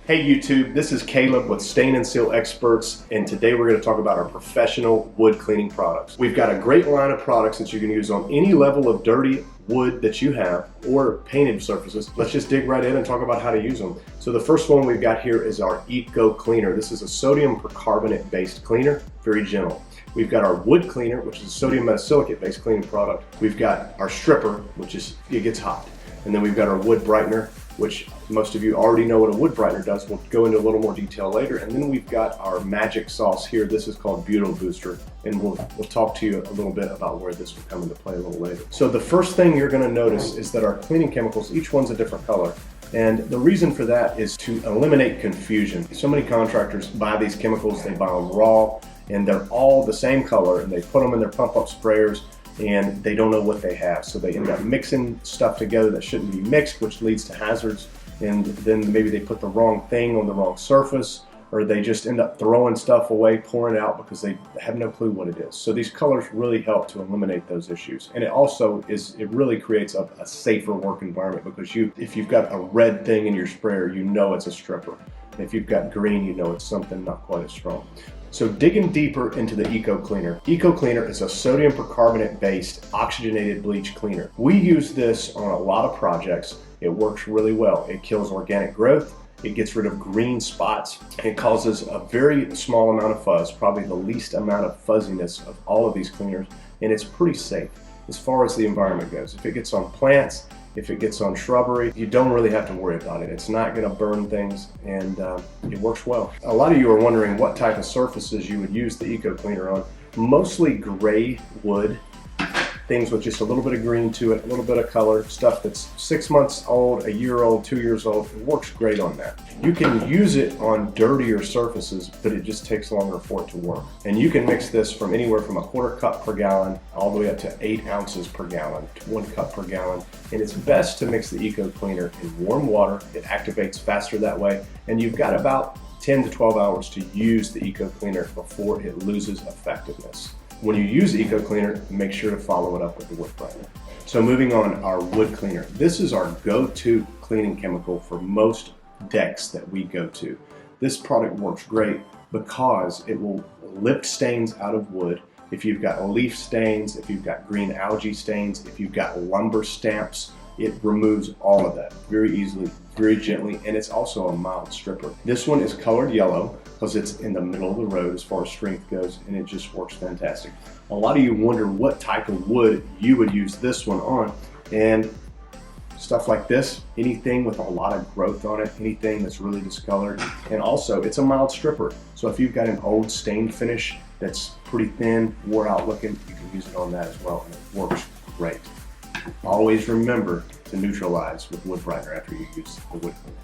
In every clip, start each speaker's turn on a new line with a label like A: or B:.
A: Hey YouTube, this is Caleb with Stain and Seal Experts, and today we're going to talk about our professional wood cleaning products. We've got a great line of products that you can use on any level of dirty wood that you have or painted surfaces. Let's just dig right in and talk about how to use them. So the first one we've got here is our Eco Cleaner. This is a sodium percarbonate based cleaner, very gentle. We've got our wood cleaner, which is a sodium metasilicate based cleaning product. We've got our stripper, which is, it gets hot. And then we've got our wood brightener, which most of you already know what a wood brightener does. We'll go into a little more detail later. And then we've got our magic sauce here. This is called Butyl Booster. And we'll talk to you a little bit about where this will come into play a little later. So the first thing you're gonna notice is that our cleaning chemicals, each one's a different color. And the reason for that is to eliminate confusion. So many contractors buy these chemicals, they buy them raw, and they're all the same color, and they put them in their pump-up sprayers, and they don't know what they have. So they end up mixing stuff together that shouldn't be mixed, which leads to hazards. And then maybe they put the wrong thing on the wrong surface, or they just end up throwing stuff away, pouring it out because they have no clue what it is. So these colors really help to eliminate those issues. And it also it really creates a safer work environment, because if you've got a red thing in your sprayer, you know it's a stripper. And if you've got green, you know it's something not quite as strong. So digging deeper into the Eco Cleaner. Eco Cleaner is a sodium percarbonate based oxygenated bleach cleaner. We use this on a lot of projects. It works really well. It kills organic growth. It gets rid of green spots. It causes a very small amount of fuzz, probably the least amount of fuzziness of all of these cleaners, and it's pretty safe as far as the environment goes. If it gets on plants, if it gets on shrubbery, you don't really have to worry about it. It's not gonna burn things, and it works well. A lot of you are wondering what type of surfaces you would use the Eco Cleaner on. Mostly gray wood, things with just a little bit of green to it, a little bit of color, stuff that's 6 months old, a year old, 2 years old. It works great on that. You can use it on dirtier surfaces, but it just takes longer for it to work. And you can mix this from anywhere from 1/4 cup per gallon all the way up to 8 ounces per gallon, to 1 cup per gallon. And it's best to mix the Eco Cleaner in warm water. It activates faster that way. And you've got about 10 to 12 hours to use the Eco Cleaner before it loses effectiveness. When you use Eco Cleaner, make sure to follow it up with the wood brightener. So moving on, our wood cleaner. This is our go-to cleaning chemical for most decks that we go to. This product works great because it will lift stains out of wood. If you've got leaf stains, if you've got green algae stains, if you've got lumber stamps, it removes all of that very easily, very gently, and it's also a mild stripper. This one is colored yellow because it's in the middle of the road as far as strength goes, and it just works fantastic. A lot of you wonder what type of wood you would use this one on, and stuff like this, anything with a lot of growth on it, anything that's really discolored, and also it's a mild stripper. So if you've got an old stained finish that's pretty thin, wore out looking, you can use it on that as well, and it works great. Always remember to neutralize with wood brightener after you use the wood cleaner.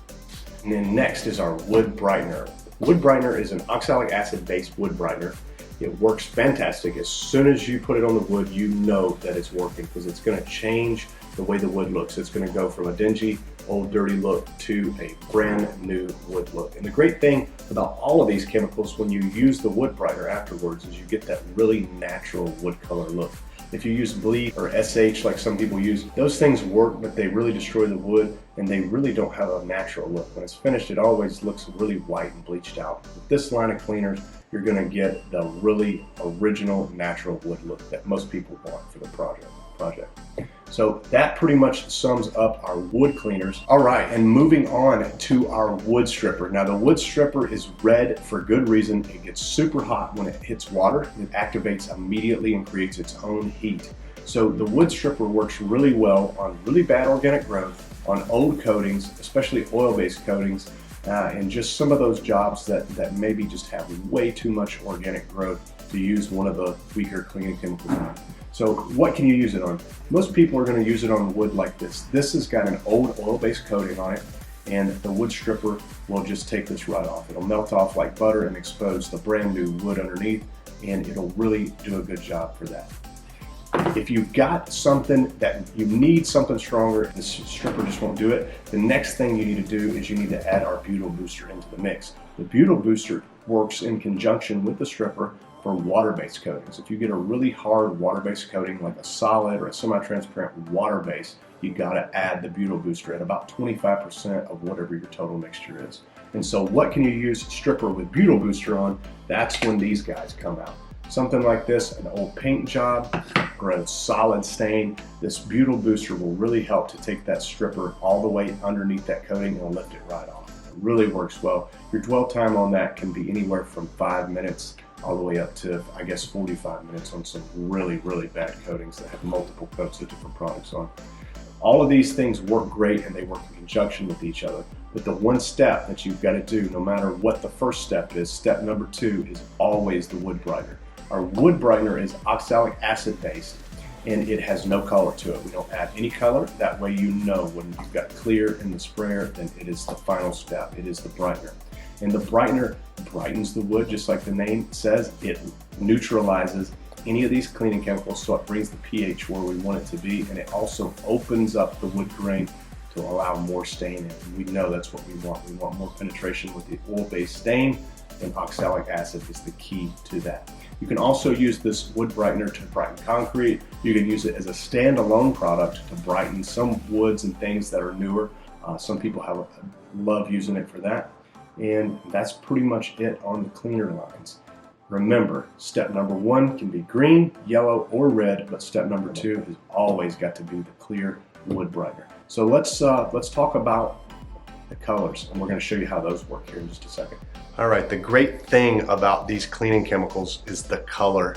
A: And then next is our wood brightener. Wood brightener is an oxalic acid based wood brightener. It works fantastic. As soon as you put it on the wood, you know that it's working, because it's going to change the way the wood looks. It's going to go from a dingy, old, dirty look to a brand new wood look. And the great thing about all of these chemicals when you use the wood brightener afterwards is you get that really natural wood color look. If you use bleach or SH like some people use, those things work, but they really destroy the wood, and they really don't have a natural look. When it's finished, it always looks really white and bleached out. With this line of cleaners, you're gonna get the really original natural wood look that most people want for the project. So that pretty much sums up our wood cleaners. All right, and moving on to our wood stripper. Now the wood stripper is red for good reason. It gets super hot when it hits water. It activates immediately and creates its own heat. So the wood stripper works really well on really bad organic growth, on old coatings, especially oil-based coatings, and just some of those jobs that maybe just have way too much organic growth to use one of the weaker cleaning chemicals on. So what can you use it on? Most people are going to use it on wood like this. This has got an old oil-based coating on it, and the wood stripper will just take this right off. It'll melt off like butter and expose the brand new wood underneath, and it'll really do a good job for that. If you've got something that you need something stronger, this stripper just won't do it, the next thing you need to do is you need to add our Butyl Booster into the mix. The Butyl Booster works in conjunction with the stripper for water-based coatings. If you get a really hard water-based coating like a solid or a semi-transparent water base, you got to add the Butyl Booster at about 25% of whatever your total mixture is. And so what can you use stripper with Butyl Booster on? That's when these guys come out. Something like this, an old paint job or a solid stain, this Butyl Booster will really help to take that stripper all the way underneath that coating and lift it right off. It really works well. Your dwell time on that can be anywhere from 5 minutes all the way up to, I guess, 45 minutes on some really, really bad coatings that have multiple coats of different products on. All of these things work great and they work in conjunction with each other. But the one step that you've got to do, no matter what the first step is, step number 2 is always the wood brightener. Our wood brightener is oxalic acid based and it has no color to it. We don't add any color. That way you know when you've got clear in the sprayer, then it is the final step. It is the brightener. And the brightener brightens the wood just like the name says. It neutralizes any of these cleaning chemicals, so it brings the pH where we want it to be, and it also opens up the wood grain to allow more stain in. And we know that's what we want. We want more penetration with the oil-based stain, and oxalic acid is the key to that. You can also use this wood brightener to brighten concrete. You can use it as a standalone product to brighten some woods and things that are newer. Some people love using it for that. And that's pretty much it on the cleaner lines. Remember, step number 1 can be green, yellow, or red, but step number 2 has always got to be the clear wood brightener. So let's talk about the colors, and we're going to show you how those work here in just a second. All right, the great thing about these cleaning chemicals is the color.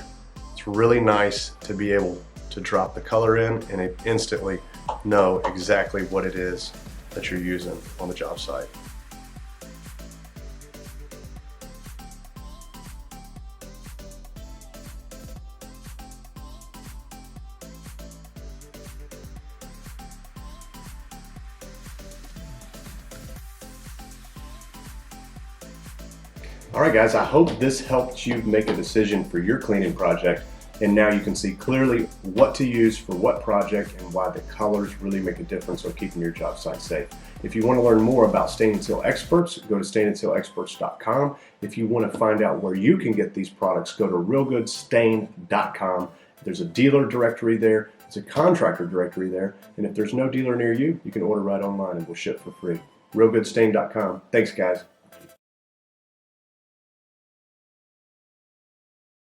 A: It's really nice to be able to drop the color in and instantly know exactly what it is that you're using on the job site. All right, guys, I hope this helped you make a decision for your cleaning project, and now you can see clearly what to use for what project and why the colors really make a difference on keeping your job site safe. If you want to learn more about Stain and Seal Experts, go to stainandsealexperts.com. If you want to find out where you can get these products, go to realgoodstain.com. There's a dealer directory there, there's a contractor directory there, and if there's no dealer near you, you can order right online and we'll ship for free. realgoodstain.com. Thanks, guys.